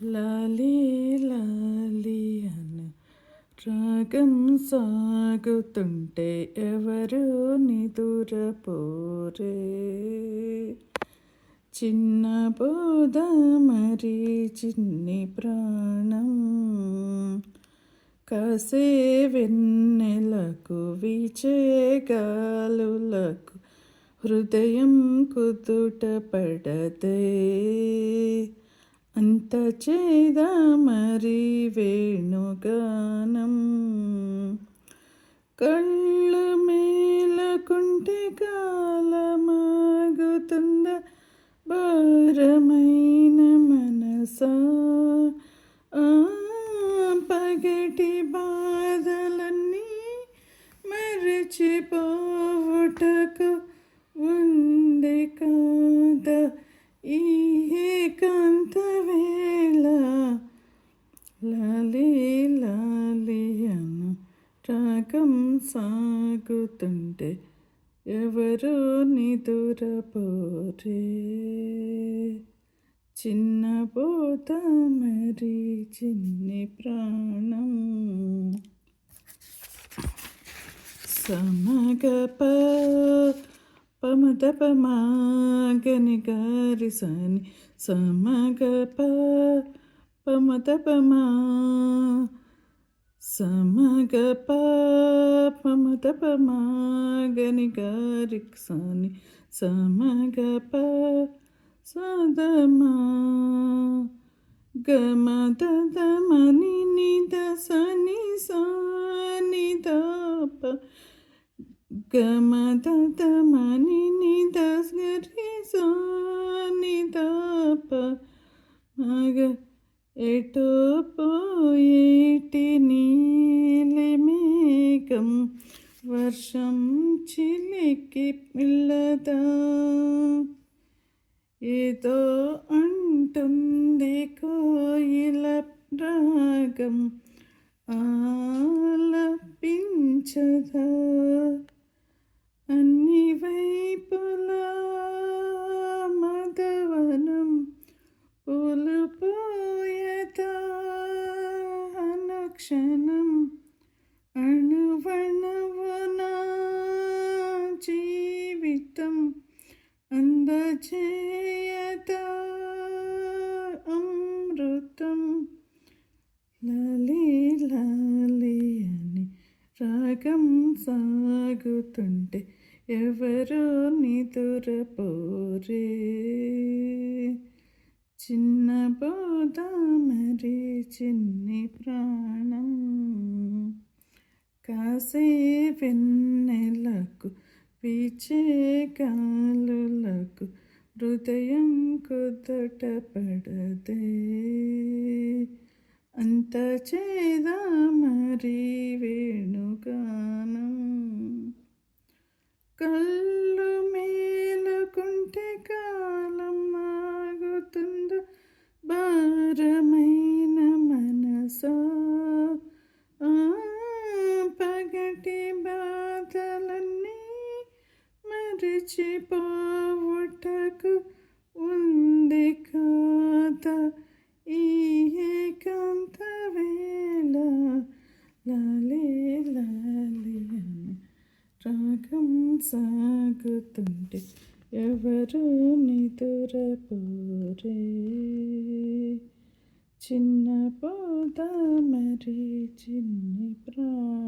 లాలీ లాలీ అను రాగం సాగుతుంటే ఎవరు నిదురపోరే. చిన్న బోధ మరి చిన్ని ప్రాణం కాసే వెన్నెలకు వీచే గాలులకు హృదయం కుదుట పడదే. అంత చేదా మరి వేణుగానం కళ్ళు మేలకుంటే కాలమాగుతుంద భారమైన మనసా. పగటి బాధలన్నీ మరచిపోవుటకు ఉంది కాదా ఈ ఏకాంత వేళ. లాలీ లాలీ అను రాగం సాగుతుంటే ఎవరో నిదురపోరే. చిన్న పోత మరి చిన్ని ప్రాణం సమగప పమదపమాగని గారి సని సమగప పమదపమా సమగప పమదపమాగని గారి సని సమగప సదమా గమదమని నిద సని సని దప గమదమని నిద గరి సని దప మగ ఎటో పోయేటి నీలి మేఘం వర్షం చిలికి పిల్లదా. ఏదో అంటుంది కోయిల రాగం ఆలపించదా. అన్ని వైపులా మదవనం పూలు పోయదా. అనుక్షణం అణువణువునా జీవితం అందజేయదా అమృతం. లాలీ లాలీ అని రాగం సాగుతుంటే ఎవరో నిదురపోరే. చిన్న బోధ మరి చిన్ని ప్రాణం కాసే వెన్నెలకు వీచే గాలులకు హృదయం కుదుట పడదే. అంత చేదా మరి వేణుగానం కళ్ళు మేలుకుంటే కాలం ఆగుతుంద భారమైన మనసా. పగటి బాధలన్నీ మరచిపోవుటకు ఉంది కాదా ఈ ఏకాంత వేళ. లాలీ లాలీ అని రాగం సాగుతుంటే ఎవరు నిదురపోరే. చిన్న పోత మరి చిన్ని ప్రాణం.